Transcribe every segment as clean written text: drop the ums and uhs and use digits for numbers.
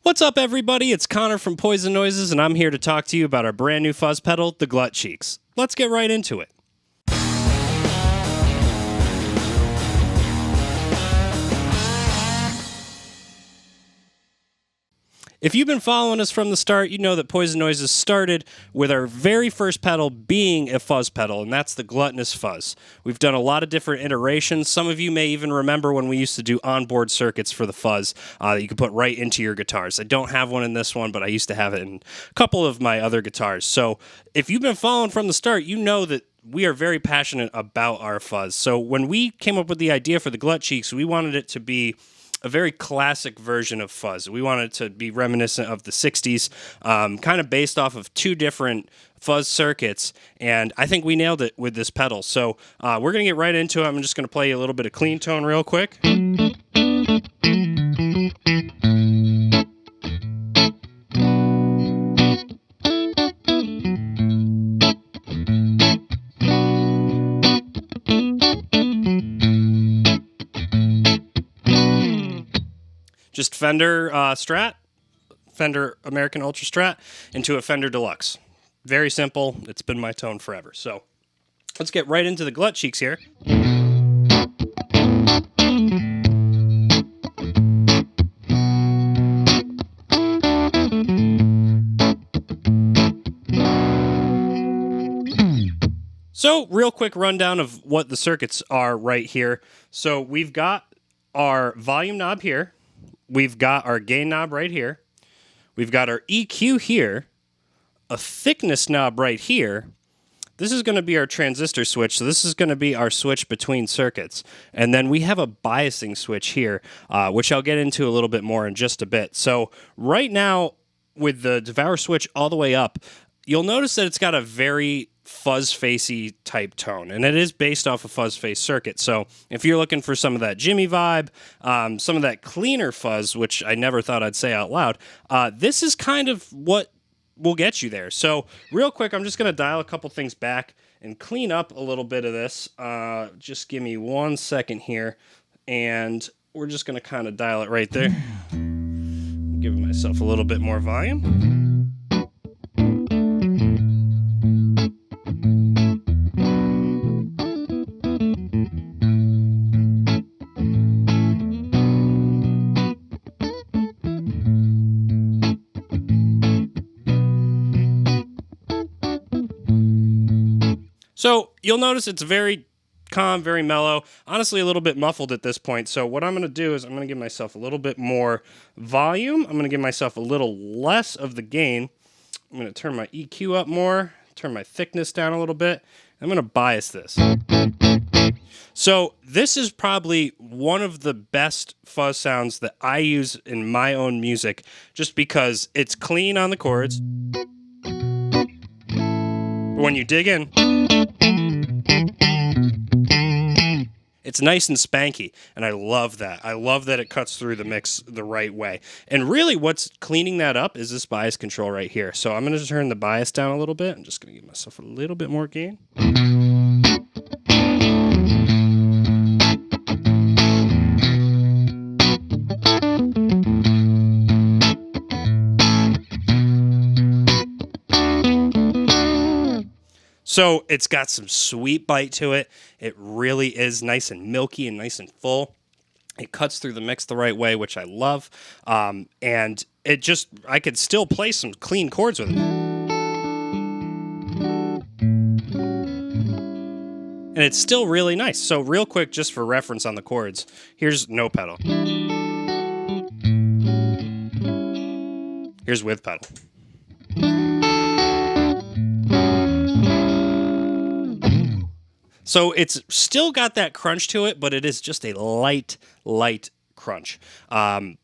What's up, everybody? It's Connor from Poison Noises, and I'm here to talk to you about our brand new fuzz pedal, the Glut Cheeks. Let's get right into it. If you've been following us from the start, you know that Poison Noises started with our very first pedal being a fuzz pedal, and that's the Gluttonous Fuzz. We've done a lot of different iterations. Some of you may even remember when we used to do onboard circuits for the fuzz that you could put right into your guitars. I don't have one in this one, but I used to have it in a couple of my other guitars. So if you've been following from the start, you know that we are very passionate about our fuzz. So when we came up with the idea for the Glut Cheeks, we wanted it to be a very classic version of fuzz. We wanted it to be reminiscent of the 60s, kind of based off of two different fuzz circuits, and I think we nailed it with this pedal. So we're going to get right into it. I'm just going to play a little bit of clean tone real quick. Just Fender Strat, Fender American Ultra Strat, into a Fender Deluxe. Very simple. It's been my tone forever. So let's get right into the Glut Cheeks here. So real quick rundown of what the circuits are right here. So we've got our volume knob here. We've got our gain knob right here. We've got our EQ here, a thickness knob right here. This is going to be our transistor switch, so this is going to be our switch between circuits. And then we have a biasing switch here, which I'll get into a little bit more in just a bit. So right now, with the Devour switch all the way up, you'll notice that it's got a very fuzz-facey type tone, and it is based off a fuzz face circuit. So if you're looking for some of that Jimmy vibe, some of that cleaner fuzz, which I never thought I'd say out loud, this is kind of what will get you there. So real quick, I'm just going to dial a couple things back and clean up a little bit of this. Just give me 1 second here, and we're just going to kind of dial it right there. Giving myself a little bit more volume. So you'll notice it's very calm, very mellow, honestly a little bit muffled at this point. So what I'm going to do is I'm going to give myself a little bit more volume. I'm going to give myself a little less of the gain. I'm going to turn my EQ up more, turn my thickness down a little bit. I'm going to bias this. So this is probably one of the best fuzz sounds that I use in my own music, just because it's clean on the chords. But when you dig in, it's nice and spanky, and I love that. I love that it cuts through the mix the right way. And really what's cleaning that up is this bias control right here. So I'm going to turn the bias down a little bit. I'm just going to give myself a little bit more gain. So it's got some sweet bite to it. It really is nice and milky and nice and full. It cuts through the mix the right way, which I love. And it just, I could still play some clean chords with it. And it's still really nice. So real quick, just for reference on the chords, here's no pedal. Here's with pedal. So it's still got that crunch to it, but it is just a light crunch,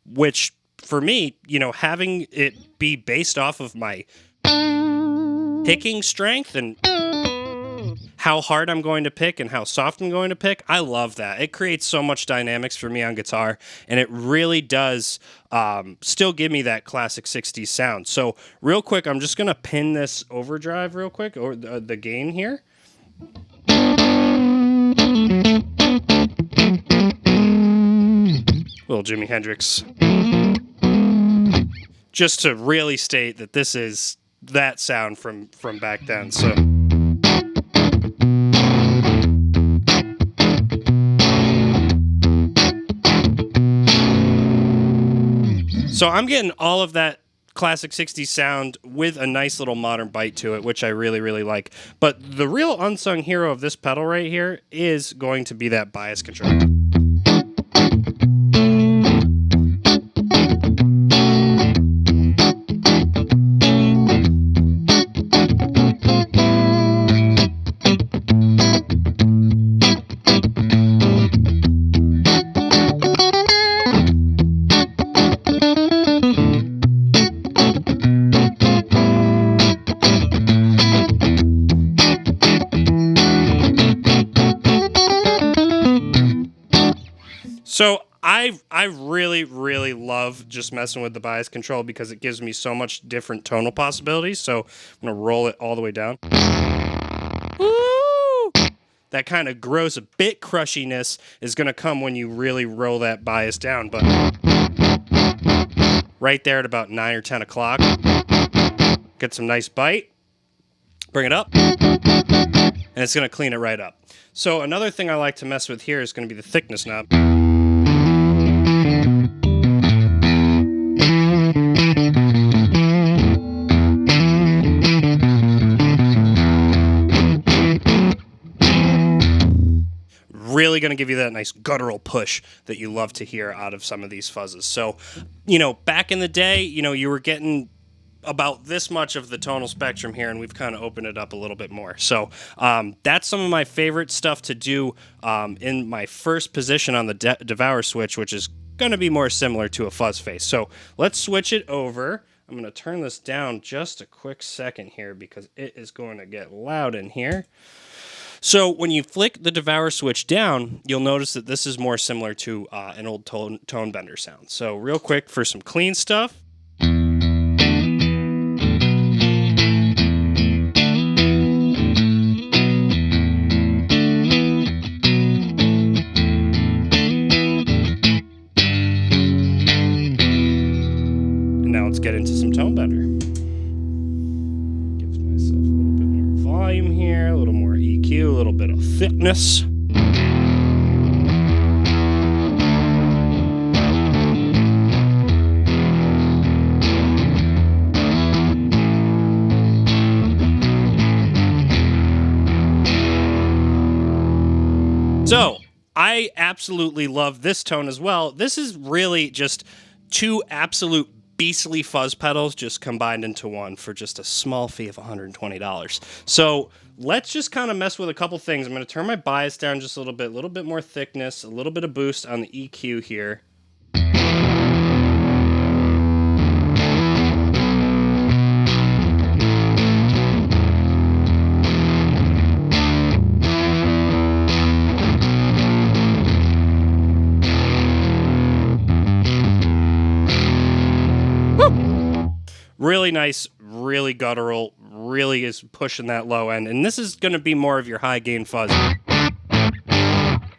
which for me, you know, having it be based off of my picking strength and how hard I'm going to pick and how soft I'm going to pick, I love that. It creates so much dynamics for me on guitar, and it really does still give me that classic 60s sound. So real quick, I'm just going to pin this overdrive real quick, or the gain here. Little Jimi Hendrix. just to really state that this is that sound from back then. So I'm getting all of that classic 60s sound with a nice little modern bite to it, which I really, really like. But the real unsung hero of this pedal right here is going to be that bias control. So I really, really love just messing with the bias control because it gives me so much different tonal possibilities. So I'm going to roll it all the way down. Woo! That kind of gross bit crushiness is going to come when you really roll that bias down. But right there at about 9 or 10 o'clock, get some nice bite, bring it up, and it's going to clean it right up. So another thing I like to mess with here is going to be the thickness knob. Really going to give you that nice guttural push that you love to hear out of some of these fuzzes. So, back in the day, you were getting about this much of the tonal spectrum here, and we've kind of opened it up a little bit more. So that's some of my favorite stuff to do in my first position on the Devour switch, which is going to be more similar to a fuzz face. So let's switch it over. I'm going to turn this down just a quick second here because it is going to get loud in here. So when you flick the Devour switch down, you'll notice that this is more similar to an old tone bender sound. So real quick for some clean stuff. And now let's get into some tone bender. Gives myself a little bit more volume here, a little more EQ, a little bit of thickness. So, I absolutely love this tone as well. This is really just two absolute beastly fuzz pedals just combined into one for just a small fee of $120. So let's just kind of mess with a couple things. I'm going to turn my bias down just a little bit more thickness, a little bit of boost on the EQ here. Really nice, really guttural, really is pushing that low end. And this is going to be more of your high gain fuzz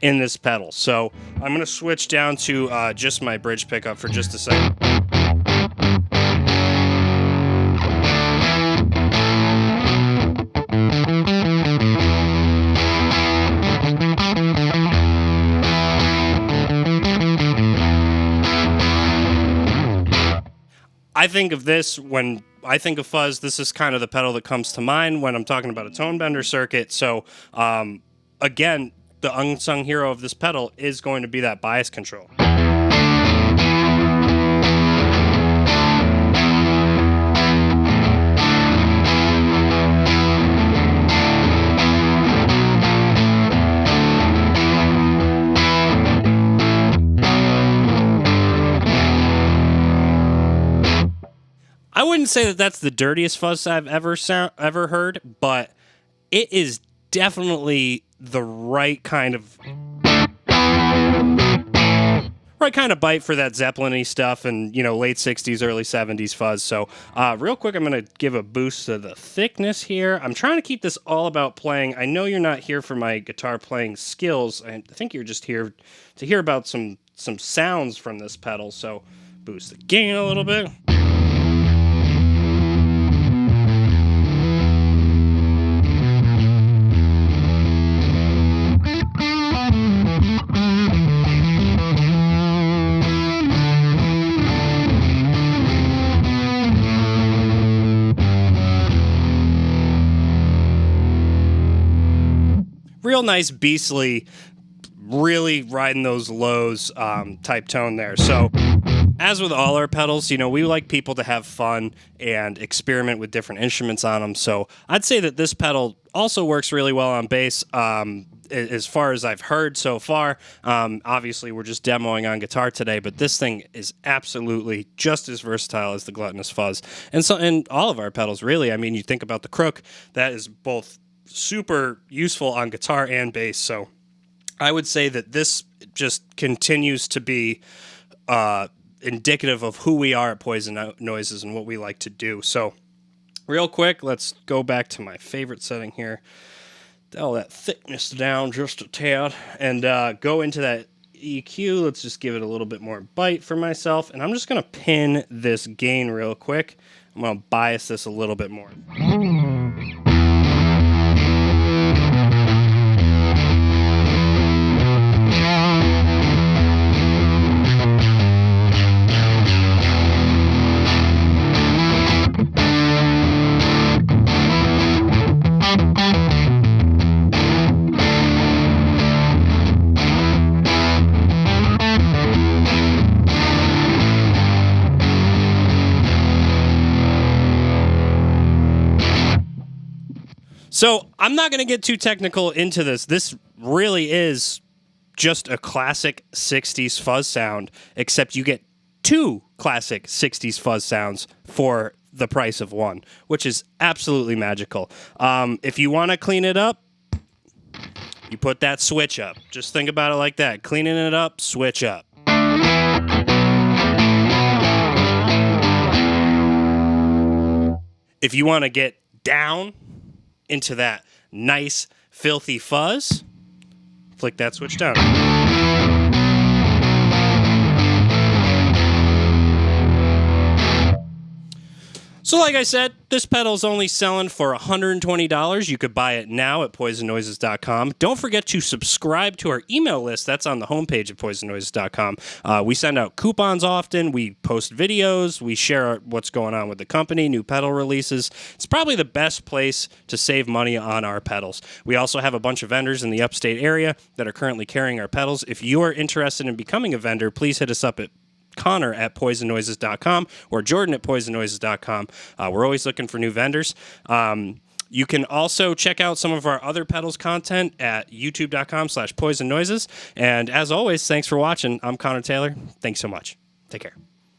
in this pedal. So I'm going to switch down to just my bridge pickup for just a second. I think of this when I think of fuzz. This is kind of the pedal that comes to mind when I'm talking about a tone bender circuit. So, again, the unsung hero of this pedal is going to be that bias control. I wouldn't say that that's the dirtiest fuzz I've ever heard, but it is definitely the right kind of bite for that Zeppelin-y stuff and, late 60s, early 70s fuzz. So real quick, I'm going to give a boost to the thickness here. I'm trying to keep this all about playing. I know you're not here for my guitar playing skills. I think you're just here to hear about some sounds from this pedal. So boost the gain a little bit. real nice, beastly, really riding those lows type tone there. So as with all our pedals, we like people to have fun and experiment with different instruments on them. So I'd say that this pedal also works really well on bass. As far as I've heard so far, obviously we're just demoing on guitar today, but this thing is absolutely just as versatile as the Gluttonous Fuzz. And all of our pedals, really. I mean, you think about the Crook, that is both super useful on guitar and bass. So I would say that this just continues to be indicative of who we are at Poison Noises and what we like to do. So real quick, let's go back to my favorite setting here. Dial that thickness down just a tad and go into that EQ. Let's just give it a little bit more bite for myself. And I'm just going to pin this gain real quick. I'm going to bias this a little bit more. So I'm not going to get too technical into this. This really is just a classic 60s fuzz sound, except you get two classic 60s fuzz sounds for the price of one, which is absolutely magical. If you want to clean it up, you put that switch up. Just think about it like that. Cleaning it up, switch up. If you want to get down into that nice, filthy fuzz, flick that switch down. So like I said, this pedal is only selling for $120. You could buy it now at poisonnoises.com. Don't forget to subscribe to our email list. That's on the homepage at poisonnoises.com. We send out coupons often. We post videos. We share what's going on with the company, new pedal releases. It's probably the best place to save money on our pedals. We also have a bunch of vendors in the upstate area that are currently carrying our pedals. If you are interested in becoming a vendor, please hit us up at Connor at poisonnoises.com or Jordan at poisonnoises.com. We're always looking for new vendors. You can also check out some of our other pedals content at youtube.com/poisonnoises. And as always, thanks for watching. I'm Connor Taylor. Thanks so much. Take care.